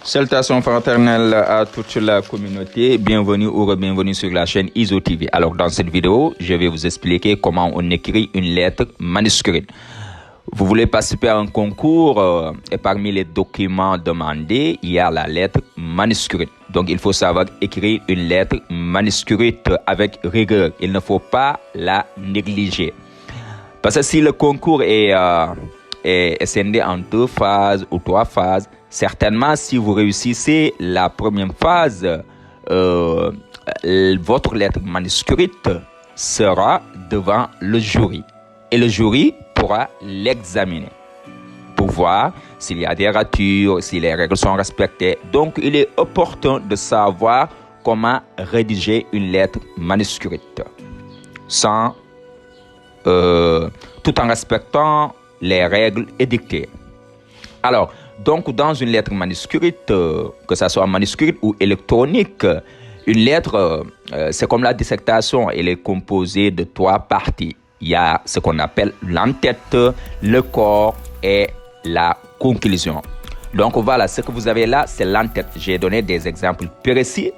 Salutations fraternelles à toute la communauté, bienvenue ou re-bienvenue sur la chaîne ISO TV. Alors dans cette vidéo, je vais vous expliquer comment on écrit une lettre manuscrite. Vous voulez participer à un concours et parmi les documents demandés, il y a la lettre manuscrite. Donc il faut savoir écrire une lettre manuscrite avec rigueur. Il ne faut pas la négliger. Parce que si le concours est scindé en 2 phases ou 3 phases, certainement si vous réussissez la première phase, votre lettre manuscrite sera devant le jury. Et le jury pourra l'examiner pour voir s'il y a des ratures, si les règles sont respectées. Donc, il est opportun de savoir comment rédiger une lettre manuscrite tout en respectant les règles édictées. Alors, donc, dans une lettre manuscrite, que ce soit manuscrite ou électronique, une lettre, c'est comme la dissertation, elle est composée de 3 parties. Il y a ce qu'on appelle l'entête, le corps et la conclusion. Donc voilà, ce que vous avez là, c'est l'entête. J'ai donné des exemples précis.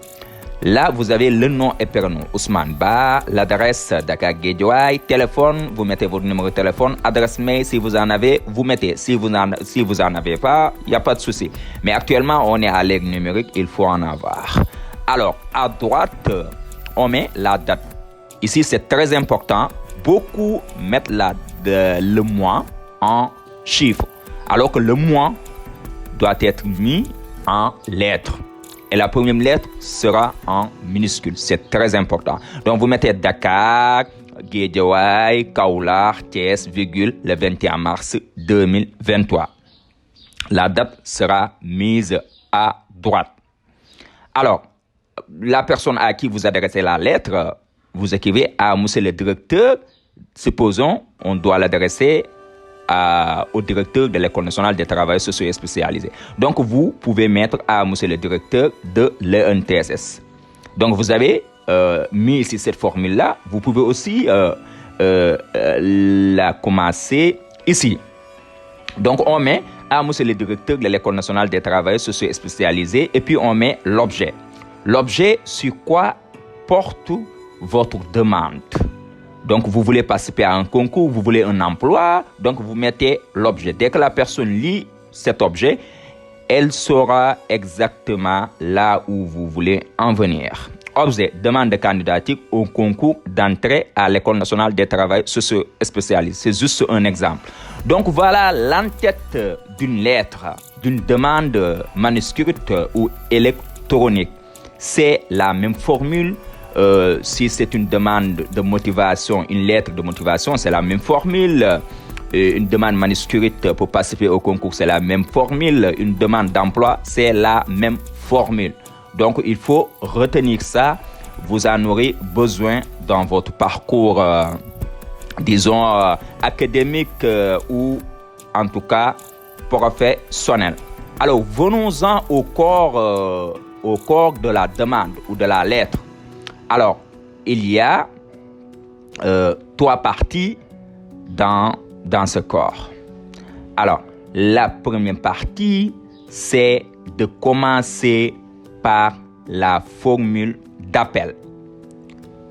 Là, vous avez le nom et prénom, Ousmane Ba, l'adresse Dakar Guédiawaye, téléphone, vous mettez votre numéro de téléphone, adresse mail, si vous en avez, vous mettez. Si vous en avez pas, il n'y a pas de souci. Mais actuellement, on est à l'ère numérique, il faut en avoir. Alors, à droite, on met la date. Ici, c'est très important. Beaucoup mettent le mois en chiffres, alors que le mois doit être mis en lettres. Et la première lettre sera en minuscule. C'est très important. Donc, vous mettez Dakar, Guédiawaye, Kaolack, Thiès, virgule, le 21 mars 2023. La date sera mise à droite. Alors, la personne à qui vous adressez la lettre, vous écrivez à monsieur le directeur. Supposons, on doit l'adresser au directeur de l'École nationale des travailleurs sociaux et spécialisés. Donc, vous pouvez mettre à monsieur le directeur de l'ENTSS. Donc, vous avez mis ici cette formule-là. Vous pouvez aussi la commencer ici. Donc, on met à monsieur le directeur de l'École nationale des travailleurs sociaux et spécialisés et puis on met l'objet. L'objet sur quoi porte votre demande. Donc, vous voulez participer à un concours, vous voulez un emploi, donc vous mettez l'objet. Dès que la personne lit cet objet, elle saura exactement là où vous voulez en venir. Objet, demande de candidature au concours d'entrée à l'École nationale des travailleurs sociaux spécialisés. C'est juste un exemple. Donc, voilà l'entête d'une lettre, d'une demande manuscrite ou électronique. C'est la même formule. Si c'est une demande de motivation, une lettre de motivation, c'est la même formule. Une demande manuscrite pour participer au concours, c'est la même formule. Une demande d'emploi, c'est la même formule. Donc, il faut retenir ça. Vous en aurez besoin dans votre parcours, disons, académique ou en tout cas professionnel. Alors, venons-en au corps de la demande ou de la lettre. Alors, il y a 3 parties dans ce corps. Alors, la première partie, c'est de commencer par la formule d'appel.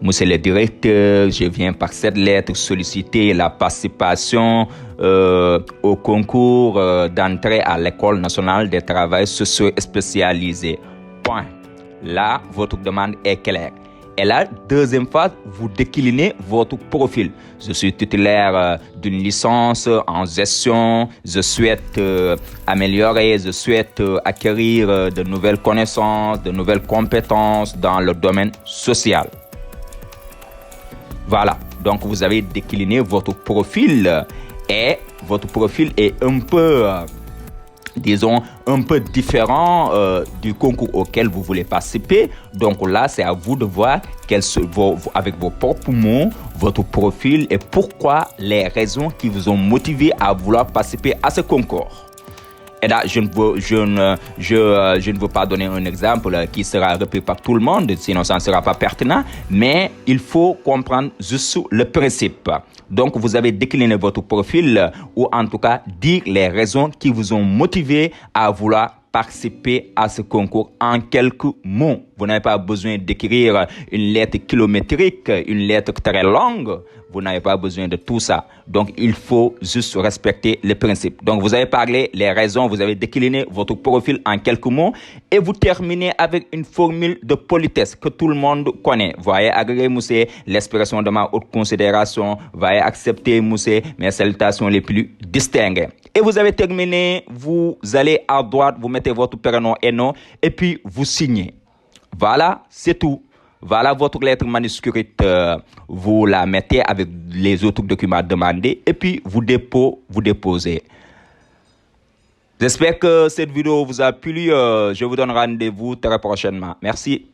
Monsieur le directeur, je viens par cette lettre solliciter la participation au concours d'entrée à l'École nationale des travailleurs sociaux spécialisés. Point. Là, votre demande est claire. Et la deuxième phase, vous déclinez votre profil. Je suis titulaire d'une licence en gestion. Je souhaite améliorer, je souhaite acquérir de nouvelles connaissances, de nouvelles compétences dans le domaine social. Voilà. Donc, vous avez décliné votre profil et votre profil est un peu disons, un peu différent du concours auquel vous voulez participer. Donc là, c'est à vous de voir avec vos propres mots, votre profil et pourquoi les raisons qui vous ont motivé à vouloir participer à ce concours. Et là, je ne veux pas donner un exemple qui sera repris par tout le monde, sinon ça ne sera pas pertinent, mais il faut comprendre juste le principe. Donc, vous avez décliné votre profil ou en tout cas dire les raisons qui vous ont motivé à vouloir participer à ce concours en quelques mots. Vous n'avez pas besoin d'écrire une lettre kilométrique, une lettre très longue. Vous n'avez pas besoin de tout ça. Donc, il faut juste respecter les principes. Donc, vous avez parlé les raisons, vous avez décliné votre profil en quelques mots et vous terminez avec une formule de politesse que tout le monde connaît. Veuillez agréer, monsieur, l'expression de ma haute considération. Veuillez accepter, monsieur, mes salutations les plus distinguées. Et vous avez terminé, vous allez à droite, vous mettez votre prénom et nom et puis vous signez. Voilà, c'est tout. Voilà votre lettre manuscrite, vous la mettez avec les autres documents demandés et puis vous déposez. J'espère que cette vidéo vous a plu. Je vous donne rendez-vous très prochainement. Merci.